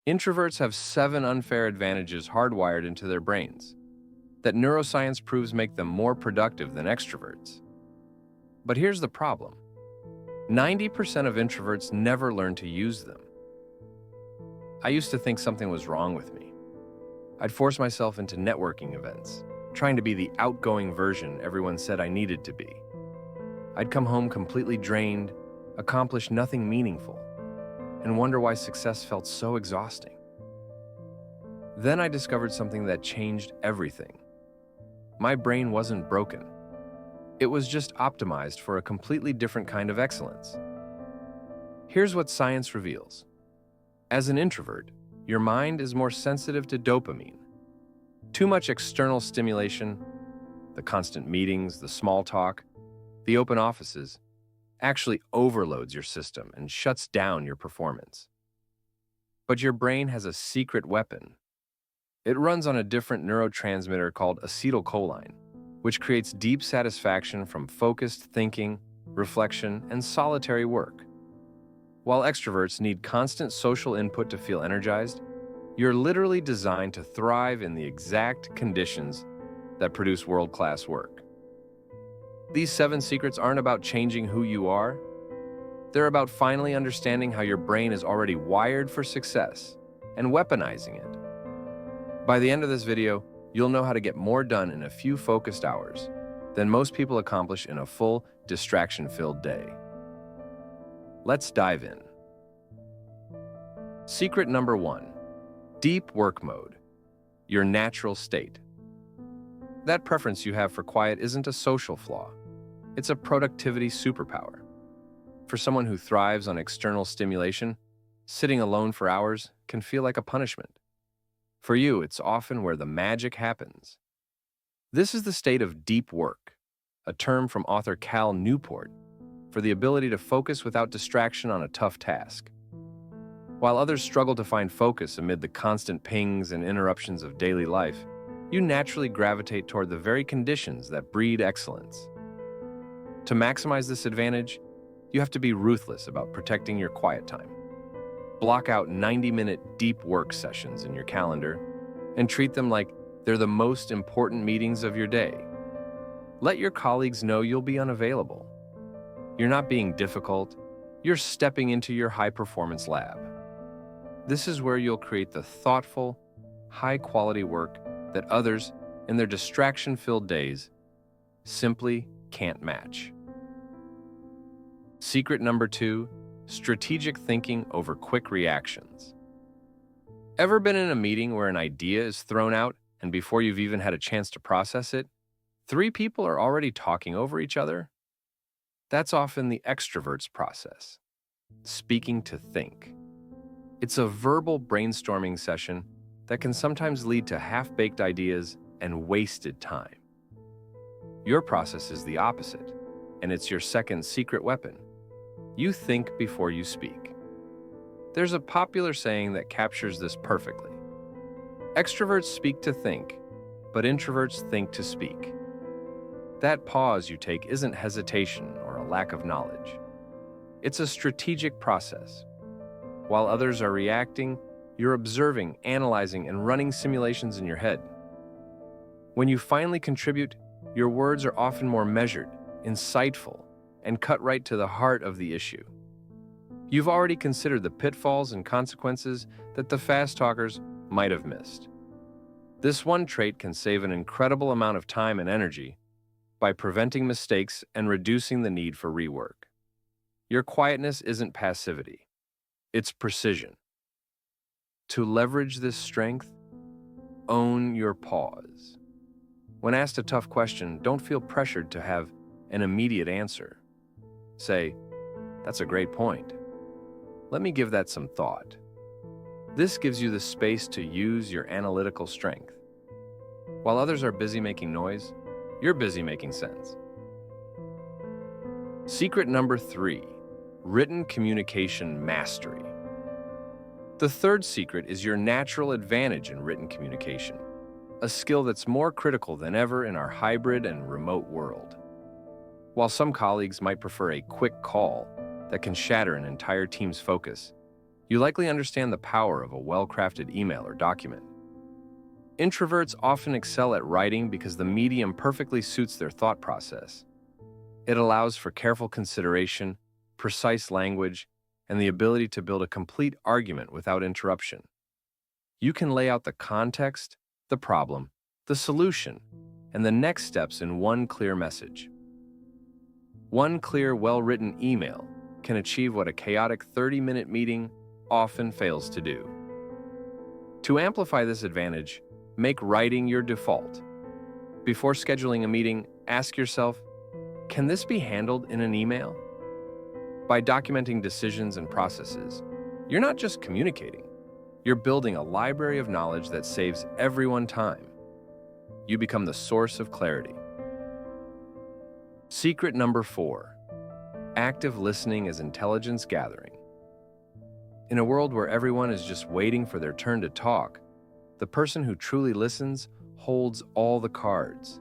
Introverts have 7 unfair advantages hardwired into their brains that neuroscience proves make them more productive than extroverts. But here's the problem. 90% of introverts never learn to use them. I used to think something was wrong with me. I'd force myself into networking events, trying to be the outgoing version everyone said I needed to be. I'd come home completely drained, accomplish nothing meaningful, and wonder why success felt so exhausting. Then I discovered something that changed everything. My brain wasn't broken. It was just optimized for a completely different kind of excellence. Here's what science reveals. As an introvert, your mind is more sensitive to dopamine. Too much external stimulation, the constant meetings, the small talk, the open offices, actually overloads your system and shuts down your performance. But your brain has a secret weapon. It runs on a different neurotransmitter called acetylcholine, which creates deep satisfaction from focused thinking, reflection, and solitary work. While extroverts need constant social input to feel energized, you're literally designed to thrive in the exact conditions that produce world-class work. These 7 secrets aren't about changing who you are. They're about finally understanding how your brain is already wired for success and weaponizing it. By the end of this video, you'll know how to get more done in a few focused hours than most people accomplish in a full, distraction-filled day. Let's dive in. Secret number 1. Deep work mode. Your natural state. That preference you have for quiet isn't a social flaw. It's a productivity superpower. For someone who thrives on external stimulation, sitting alone for hours can feel like a punishment. For you, it's often where the magic happens. This is the state of deep work, a term from author Cal Newport, for the ability to focus without distraction on a tough task. While others struggle to find focus amid the constant pings and interruptions of daily life, you naturally gravitate toward the very conditions that breed excellence. To maximize this advantage, you have to be ruthless about protecting your quiet time. Block out 90-minute deep work sessions in your calendar and treat them like they're the most important meetings of your day. Let your colleagues know you'll be unavailable. You're not being difficult, you're stepping into your high-performance lab. This is where you'll create the thoughtful, high-quality work that others, in their distraction-filled days, simply can't match. Secret number 2, strategic thinking over quick reactions. Ever been in a meeting where an idea is thrown out and before you've even had a chance to process it, 3 people are already talking over each other? That's often the extrovert's process, speaking to think. It's a verbal brainstorming session that can sometimes lead to half-baked ideas and wasted time. Your process is the opposite, and it's your second secret weapon. You think before you speak. There's a popular saying that captures this perfectly. Extroverts speak to think, but introverts think to speak. That pause you take isn't hesitation or a lack of knowledge. It's a strategic process. While others are reacting, you're observing, analyzing, and running simulations in your head. When you finally contribute, your words are often more measured, insightful, and cut right to the heart of the issue. You've already considered the pitfalls and consequences that the fast talkers might have missed. This one trait can save an incredible amount of time and energy by preventing mistakes and reducing the need for rework. Your quietness isn't passivity, it's precision. To leverage this strength, own your pause. When asked a tough question, don't feel pressured to have an immediate answer. Say, "That's a great point. Let me give that some thought." This gives you the space to use your analytical strength. While others are busy making noise, you're busy making sense. Secret number 3, written communication mastery. The third secret is your natural advantage in written communication, a skill that's more critical than ever in our hybrid and remote world. While some colleagues might prefer a quick call that can shatter an entire team's focus, You likely understand the power of a well-crafted email or document. Introverts often excel at writing because the medium perfectly suits their thought process. It allows for careful consideration, precise language, and the ability to build a complete argument without interruption. You can lay out the context, the problem, the solution, and the next steps in one clear message. One clear, well-written email can achieve what a chaotic 30-minute meeting often fails to do. To amplify this advantage, make writing your default. Before scheduling a meeting, ask yourself, can this be handled in an email? By documenting decisions and processes, you're not just communicating, you're building a library of knowledge that saves everyone time. You become the source of clarity. Secret number 4. Active listening is intelligence gathering. In a world where everyone is just waiting for their turn to talk, the person who truly listens holds all the cards.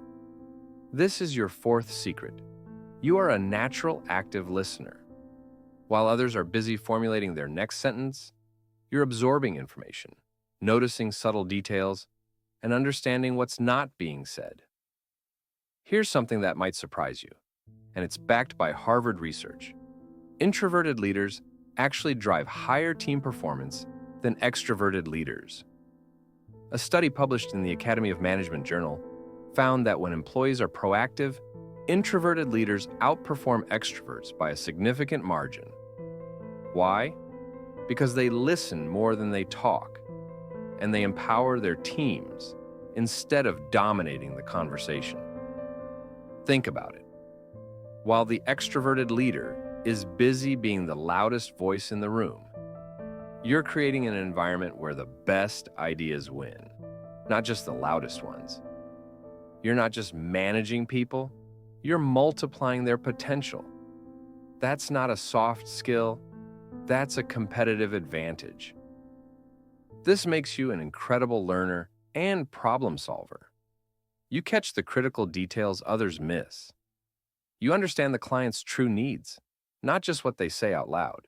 This is your 4th secret. You are a natural active listener. While others are busy formulating their next sentence, you're absorbing information, noticing subtle details, and understanding what's not being said. Here's something that might surprise you, and it's backed by Harvard research. Introverted leaders actually drive higher team performance than extroverted leaders. A study published in the Academy of Management journal found that when employees are proactive, introverted leaders outperform extroverts by a significant margin. Why? Because they listen more than they talk, and they empower their teams instead of dominating the conversation. Think about it. While the extroverted leader is busy being the loudest voice in the room, you're creating an environment where the best ideas win, not just the loudest ones. You're not just managing people, you're multiplying their potential. That's not a soft skill, that's a competitive advantage. This makes you an incredible learner and problem solver. You catch the critical details others miss. You understand the client's true needs, not just what they say out loud.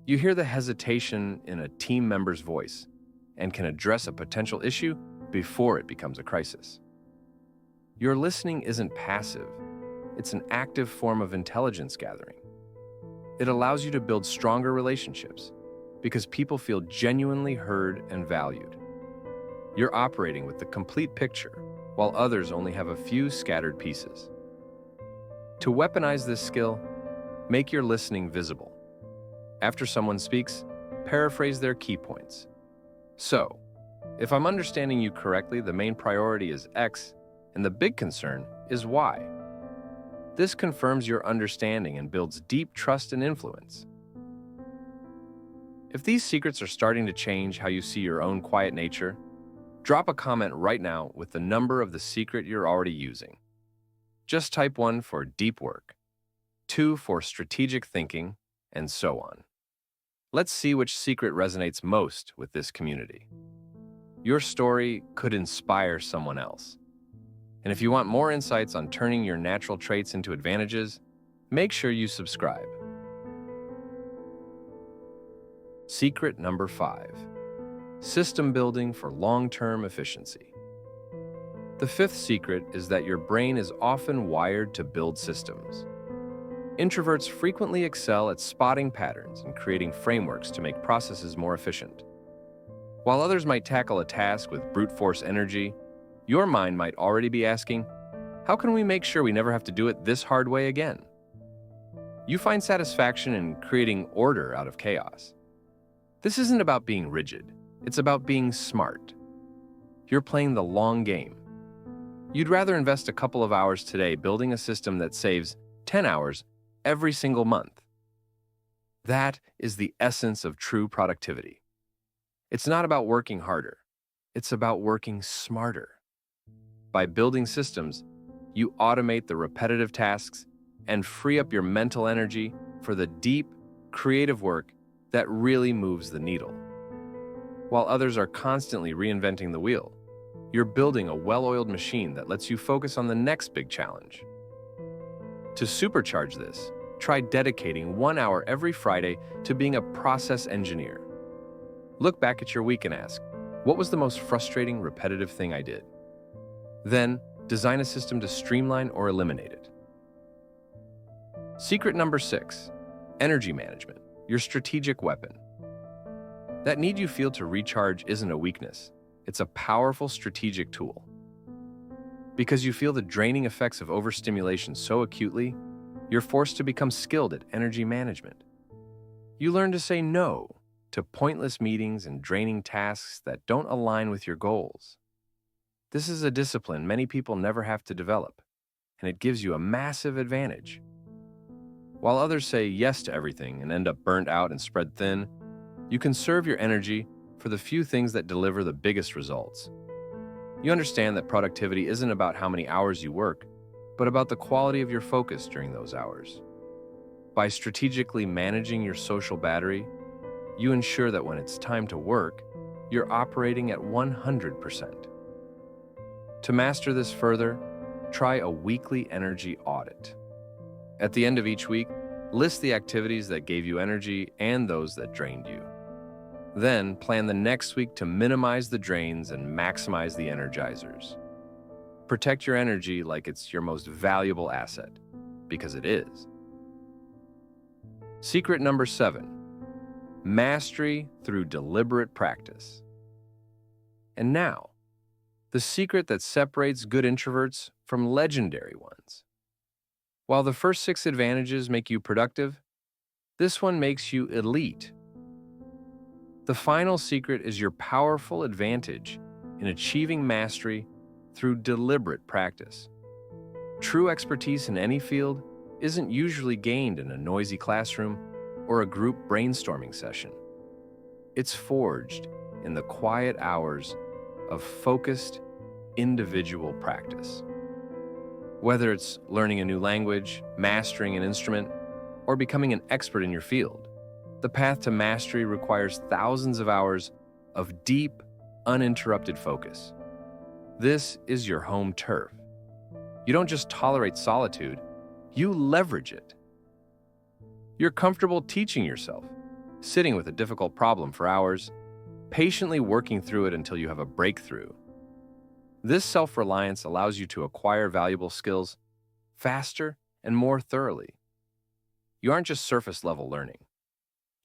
You hear the hesitation in a team member's voice and can address a potential issue before it becomes a crisis. Your listening isn't passive, it's an active form of intelligence gathering. It allows you to build stronger relationships because people feel genuinely heard and valued. You're operating with the complete picture, while others only have a few scattered pieces. To weaponize this skill, make your listening visible. After someone speaks, paraphrase their key points. So, if I'm understanding you correctly, the main priority is X, and the big concern is Y. This confirms your understanding and builds deep trust and influence. If these secrets are starting to change how you see your own quiet nature, drop a comment right now with the number of the secret you're already using. Just type 1 for deep work, 2 for strategic thinking, and so on. Let's see which secret resonates most with this community. Your story could inspire someone else. And if you want more insights on turning your natural traits into advantages, make sure you subscribe. Secret number 5. System building for long-term efficiency. The 5th secret is that your brain is often wired to build systems. Introverts frequently excel at spotting patterns and creating frameworks to make processes more efficient. While others might tackle a task with brute force energy, your mind might already be asking, how can we make sure we never have to do it this hard way again? You find satisfaction in creating order out of chaos. This isn't about being rigid, it's about being smart. You're playing the long game. You'd rather invest a couple of hours today building a system that saves 10 hours every single month. That is the essence of true productivity. It's not about working harder, it's about working smarter. By building systems, you automate the repetitive tasks and free up your mental energy for the deep, creative work that really moves the needle. While others are constantly reinventing the wheel, you're building a well-oiled machine that lets you focus on the next big challenge. To supercharge this, try dedicating 1 hour every Friday to being a process engineer. Look back at your week and ask, what was the most frustrating, repetitive thing I did? Then, design a system to streamline or eliminate it. Secret number 6, energy management, your strategic weapon. That need you feel to recharge isn't a weakness. It's a powerful strategic tool. Because you feel the draining effects of overstimulation so acutely, you're forced to become skilled at energy management. You learn to say no to pointless meetings and draining tasks that don't align with your goals. This is a discipline many people never have to develop, and it gives you a massive advantage. While others say yes to everything and end up burnt out and spread thin, you conserve your energy for the few things that deliver the biggest results. You understand that productivity isn't about how many hours you work, but about the quality of your focus during those hours. By strategically managing your social battery, you ensure that when it's time to work, you're operating at 100%. To master this further, try a weekly energy audit. At the end of each week, list the activities that gave you energy and those that drained you. Then, plan the next week to minimize the drains and maximize the energizers. Protect your energy like it's your most valuable asset, because it is. Secret number 7, mastery through deliberate practice. And now, the secret that separates good introverts from legendary ones. While the first 6 advantages make you productive, this one makes you elite. The final secret is your powerful advantage in achieving mastery through deliberate practice. True expertise in any field isn't usually gained in a noisy classroom or a group brainstorming session. It's forged in the quiet hours of focused, individual practice. Whether it's learning a new language, mastering an instrument, or becoming an expert in your field, the path to mastery requires thousands of hours of deep, uninterrupted focus. This is your home turf. You don't just tolerate solitude, you leverage it. You're comfortable teaching yourself, sitting with a difficult problem for hours, patiently working through it until you have a breakthrough. This self-reliance allows you to acquire valuable skills faster and more thoroughly. You aren't just surface-level learning.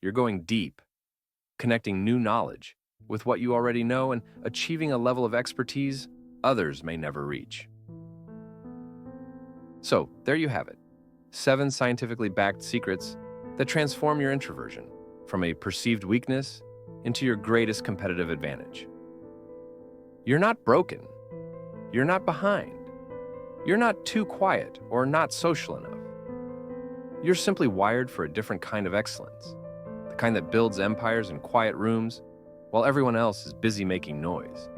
You're going deep, connecting new knowledge with what you already know and achieving a level of expertise others may never reach. So, there you have it. 7 scientifically backed secrets that transform your introversion from a perceived weakness into your greatest competitive advantage. You're not broken. You're not behind. You're not too quiet or not social enough. You're simply wired for a different kind of excellence, the kind that builds empires in quiet rooms while everyone else is busy making noise.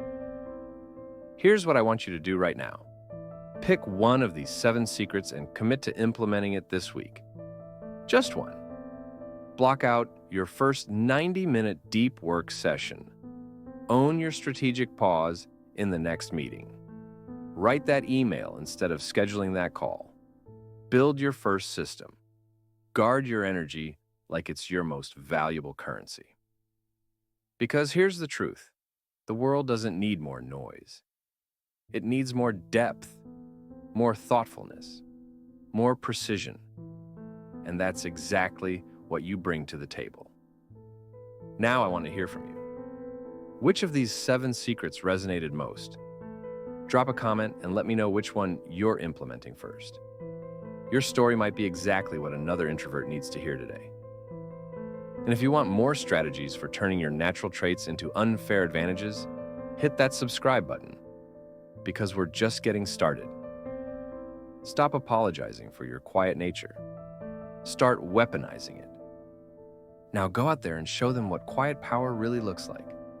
Here's what I want you to do right now. Pick one of these 7 secrets and commit to implementing it this week. Just one. Block out your first 90-minute deep work session. Own your strategic pause in the next meeting. Write that email instead of scheduling that call. Build your first system. Guard your energy like it's your most valuable currency. Because here's the truth. The world doesn't need more noise. It needs more depth, more thoughtfulness, more precision. And that's exactly what you bring to the table. Now I want to hear from you. Which of these 7 secrets resonated most? Drop a comment and let me know which one you're implementing first. Your story might be exactly what another introvert needs to hear today. And if you want more strategies for turning your natural traits into unfair advantages, hit that subscribe button, because we're just getting started. Stop apologizing for your quiet nature. Start weaponizing it. Now go out there and show them what quiet power really looks like.